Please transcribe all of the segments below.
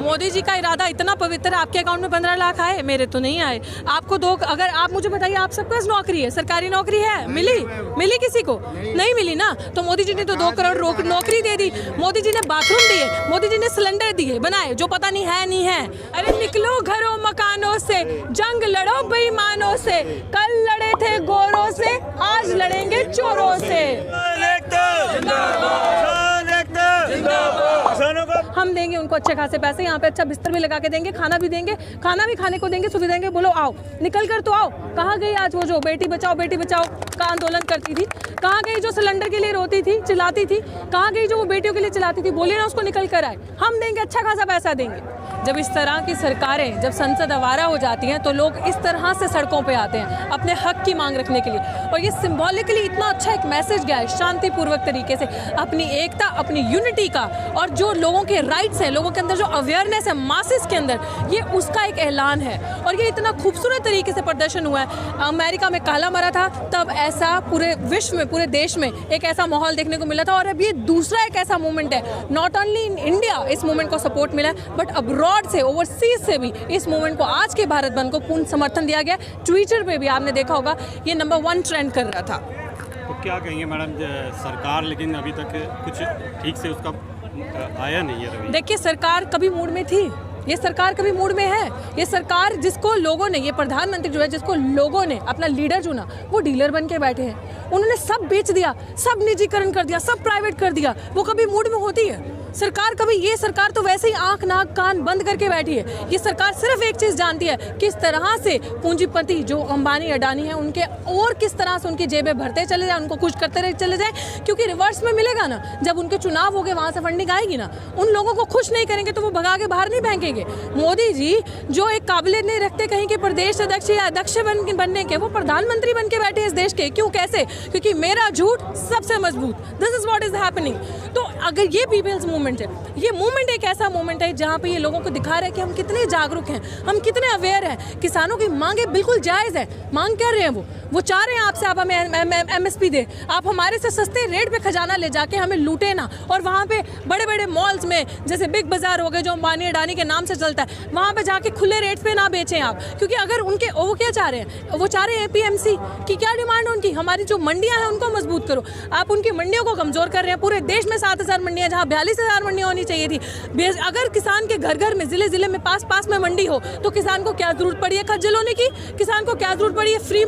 मोदी जी का इरादा इतना पवित्र, आपके अकाउंट में 15 लाख आए, मेरे तो नहीं आए। आपको दो, अगर आप मुझे बताइए, आप सबके पास नौकरी है, सरकारी नौकरी है, मिली किसी को? नहीं मिली ना। तो मोदी जी ने तो 2 करोड़ नौकरी दे दी, मोदी जी ने बाथरूम दिए, मोदी जी ने सिलेंडर दिए बनाए, जो पता नहीं है नहीं है। अरे निकलो घरों मकानों से, जंग लड़ो बेईमानों से, कल लड़े थे गोरों से, आज लड़ेंगे चोरों से। हम देंगे उनको अच्छे खासे पैसे, यहाँ पे अच्छा बिस्तर भी लगा के देंगे, खाना भी देंगे, खाना भी खाने को देंगे, सुविधा देंगे। बोलो आओ, निकल कर तो आओ। कहाँ गई आज वो जो बेटी बचाओ का आंदोलन करती थी? कहाँ गई जो सिलेंडर के लिए रोती थी, चिल्लाती थी? कहाँ गई जो वो बेटियों के लिए चिल्लाती थी? बोलिए ना, उसको निकल कर आए। हम देंगे, अच्छा खासा पैसा देंगे। जब इस तरह की सरकारें, जब संसद आवारा हो जाती हैं, तो लोग इस तरह से सड़कों पे आते हैं अपने हक की मांग रखने के लिए। और ये सिंबॉलिकली इतना अच्छा एक मैसेज गया है, शांतिपूर्वक तरीके से, अपनी एकता, अपनी यूनिटी का, और जो लोगों के राइट्स हैं, लोगों के अंदर जो अवेयरनेस है मासेस के अंदर, ये उसका एक ऐलान है। और ये इतना खूबसूरत तरीके से प्रदर्शन हुआ है। अमेरिका में काला मरा था, तब ऐसा पूरे विश्व में, पूरे देश में एक ऐसा माहौल देखने को मिला था। और अब ये दूसरा एक ऐसा मूवमेंट है, नॉट ओनली इन इंडिया इस मूवमेंट को सपोर्ट मिला है, बट अब्रॉड से, ओवरसीज से भी इस मूवमेंट को, आज के भारत बंद को पूर्ण समर्थन दिया गया। ट्विटर पे भी आपने देखा होगा, ये नंबर 1 ट्रेंड कर रहा था। तो क्या कहेंगे मैडम, सरकार लेकिन अभी तक कुछ ठीक से उसका आया नहीं है? देखिए, सरकार कभी मूड में थी, ये सरकार कभी मूड में है। ये सरकार जिसको लोगों ने, ये प्रधानमंत्री जो है, जिसको लोगों ने अपना लीडर चुना, वो डीलर बन के बैठे हैं। उन्होंने सब बेच दिया, सब निजीकरण कर दिया, सब प्राइवेट कर दिया। वो कभी मूड में होती है सरकार? कभी। ये सरकार तो वैसे ही आंख नाक कान बंद करके बैठी है। ये सरकार सिर्फ एक चीज़ जानती है, किस तरह से पूंजीपति जो अंबानी अडानी है, उनके और किस तरह से उनकी जेबें भरते चले जाए, उनको कुछ करते रहे चले जाए। क्योंकि रिवर्स में मिलेगा ना, जब उनके चुनाव हो गए, वहाँ से फंडिंग आएगी ना, उन लोगों को खुश नहीं करेंगे तो वो भगा के बाहर नहीं फेंकेंगे। मोदी जी जो एक काबिलियत नहीं रखते कहीं के प्रदेश अध्यक्ष या अध्यक्ष बनने के, वो प्रधानमंत्री बन के बैठे हैं इस देश के। क्यों, कैसे? क्योंकि मेरा झूठ सबसे मजबूत, this is what is happening. तो अगर ये पीपल्स मूवमेंट है, ये मूवमेंट एक ऐसा मूवमेंट है जहाँ पे ये लोगों को दिखा रहा है कि हम कितने जागरूक हैं, हम कितने अवेयर हैं। किसानों की मांगे बिल्कुल जायज़ है, मांग कर रहे हैं, वो चाह रहे हैं आपसे, आप हमें MSP दे, आप हमारे से सस्ते रेट पे खजाना ले जाके हमें लूटे ना। और वहाँ पे बड़े बड़े मॉल्स में, जैसे बिग बाजार हो गए जो अंबानी अडानी के नाम से चलता है, वहाँ पे जाके खुले रेट पे ना बेचें आप। क्योंकि अगर उनके, वो क्या चाह रहे हैं? वो चाह रहे हैं APMC की। क्या डिमांड है उनकी? हमारी जो मंडियाँ हैं उनको मजबूत करो। आप उनकी मंडियों को कमज़ोर कर रहे हैं। पूरे देश में 7,000 मंडियाँ, जहाँ 42,000 मंडियाँ होनी चाहिए थी। अगर किसान के घर घर में, ज़िले में, पास में मंडी हो, तो किसान को क्या जरूरत पड़ी है खज्जल होने की? किसान को क्या जरूरत पड़ी है? फ्री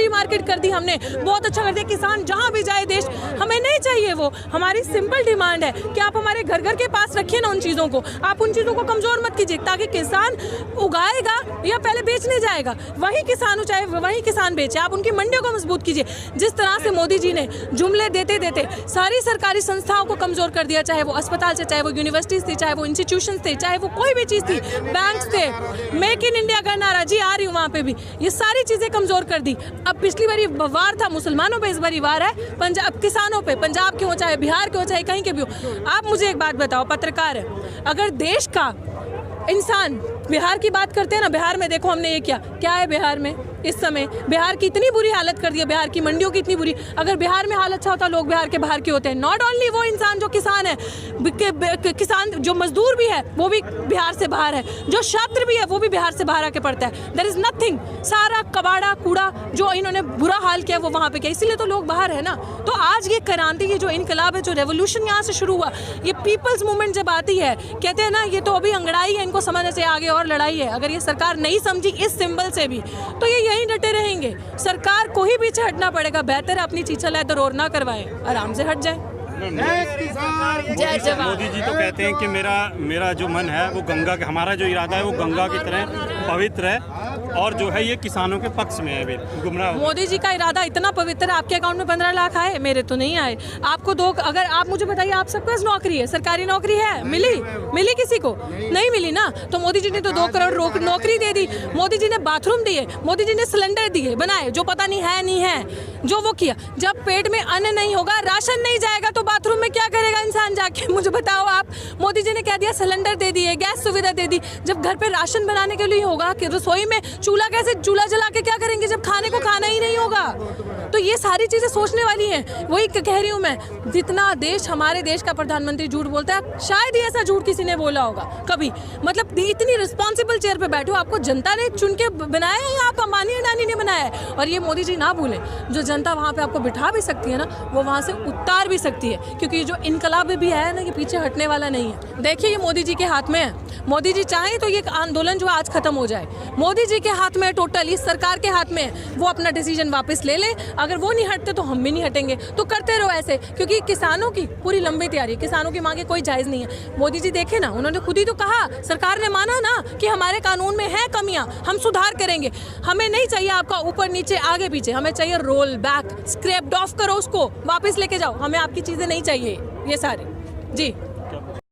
मार्केट कर दी हमने, बहुत अच्छा कर दिया। किसान जहाँ भी जाए देश, हमें नहीं चाहिए वो। हमारी सिंपल डिमांड है कि आप हमारे घर घर के पास रखिए ना उन चीज़ों को, आप उन चीज़ों को कमज़ोर मत कीजिए, ताकि किसान उगाएगा या पहले बेचने जाएगा, वही किसान चाहे वही किसान बेचे। आप उनकी मंडियों को मजबूत कीजिए। जिस तरह से मोदी जी ने जुमले देते देते सारी सरकारी संस्थाओं को कमज़ोर कर दिया, चाहे वो अस्पताल से, चाहे वो यूनिवर्सिटीज़ थी, चाहे वो इंस्टीट्यूशंस थे, चाहे वो कोई भी चीज़ थी, बैंक्स थे, मेक इन इंडिया का नारा, जी आ रही हूँ वहाँ पे भी, ये सारी चीज़ें कमज़ोर कर दी। अब पिछली बारी वार था मुसलमानों पे, इस बारी वार है पंजाब किसानों पे, पंजाब के हो, चाहे बिहार के हो, चाहे कहीं के भी हो। आप मुझे एक बात बताओ, पत्रकार है, अगर देश का इंसान, बिहार की बात करते हैं ना, बिहार में देखो हमने ये क्या है बिहार में इस समय? बिहार की इतनी बुरी हालत कर दी है, बिहार की मंडियों की इतनी बुरी। अगर बिहार में हाल अच्छा होता, लोग बिहार के बाहर के होते हैं। नॉट ओनली वो इंसान जो किसान है, किसान जो मजदूर भी है वो भी बिहार से बाहर है, जो छात्र भी है वो भी बिहार से बाहर आके पढ़ता है। देयर इज नथिंग, सारा कबाड़ा कूड़ा जो इन्होंने बुरा हाल किया वो वहाँ पे किया, इसीलिए तो लोग बाहर है ना। तो आज ये क्रांति, ये जो इनकलाब है, जो रेवोल्यूशन यहाँ से शुरू हुआ, ये पीपल्स मूवमेंट जब आती है, कहते हैं ना ये तो अभी अंगड़ाई है, इनको समझना चाहिए, आगे और लड़ाई है। अगर ये सरकार नहीं समझी इस सिंबल से भी, तो ये यहीं डटे रहेंगे। सरकार को ही पीछे हटना पड़ेगा। बेहतर है अपनी चीचा लाए तो रोर ना करवाए, आराम से हट जाए। जय जवान। मोदी जी तो कहते हैं कि मेरा जो मन है वो गंगा के, हमारा जो इरादा है वो गंगा की तरह पवित्र है, और जो है ये किसानों के पक्ष में है, अभी गुमराह। मोदी जी का इरादा इतना पवित्र है, आपके अकाउंट में 15 लाख आए, मेरे तो नहीं आए। आपको दो, अगर आप मुझे बताइए, आप सबके पास नौकरी है, सरकारी नौकरी है, मिली किसी को? नहीं मिली ना। तो मोदी जी ने तो 2 करोड़ नौकरी दे दी, मोदी जी ने बाथरूम दिए, मोदी जी ने सिलेंडर दिए बनाए, जो पता नहीं है नहीं है। जो वो किया। जब पेट में अन्न नहीं होगा, राशन नहीं जाएगा, तो बाथरूम में क्या करेगा इंसान जाके, मुझे बताओ आप। मोदी जी ने कह दिया सिलेंडर दे दिए, गैस सुविधा दे दी। जब घर पे राशन बनाने के लिए होगा कि रसोई में चूल्हा जला के क्या करेंगे जब खाने को खाना ही नहीं होगा। तो ये सारी चीजें सोचने वाली हैं। वही कह रही हूँ मैं, जितना देश, हमारे देश का प्रधानमंत्री झूठ बोलता है, शायद ही ऐसा झूठ किसी ने बोला होगा कभी। मतलब इतनी रिस्पॉन्सिबल चेयर पे बैठे हो, आपको जनता ने चुन के बनाया है या आप अंबानी अडानी ने बनाया है। और ये मोदी जी ना भूलें, जो जनता वहाँ पे आपको बिठा भी सकती है ना, वो वहाँ से उतार भी सकती है, क्योंकि जो इनकलाब भी है ना, ये पीछे हटने वाला नहीं है। देखिए ये मोदी जी के हाथ में है। मोदी जी चाहें तो ये आंदोलन जो आज खत्म हो जाए, मोदी जी के हाथ में, टोटल इस सरकार के हाथ में है। वो अपना डिसीजन वापस ले लें, अगर वो नहीं हटते तो हम भी नहीं हटेंगे। तो करते रहो ऐसे, क्योंकि किसानों की पूरी लंबी तैयारी, किसानों की मांगे कोई जायज़ नहीं है। मोदी जी देखे ना, उन्होंने खुद ही तो कहा, सरकार ने माना ना कि हमारे कानून में है कमियां, हम सुधार करेंगे। हमें नहीं चाहिए आपका ऊपर नीचे आगे पीछे, हमें चाहिए रोल बैक, स्क्रैप्ड ऑफ करो उसको, वापस लेके जाओ। हमें आपकी चीज़ें नहीं चाहिए ये सारे। जी।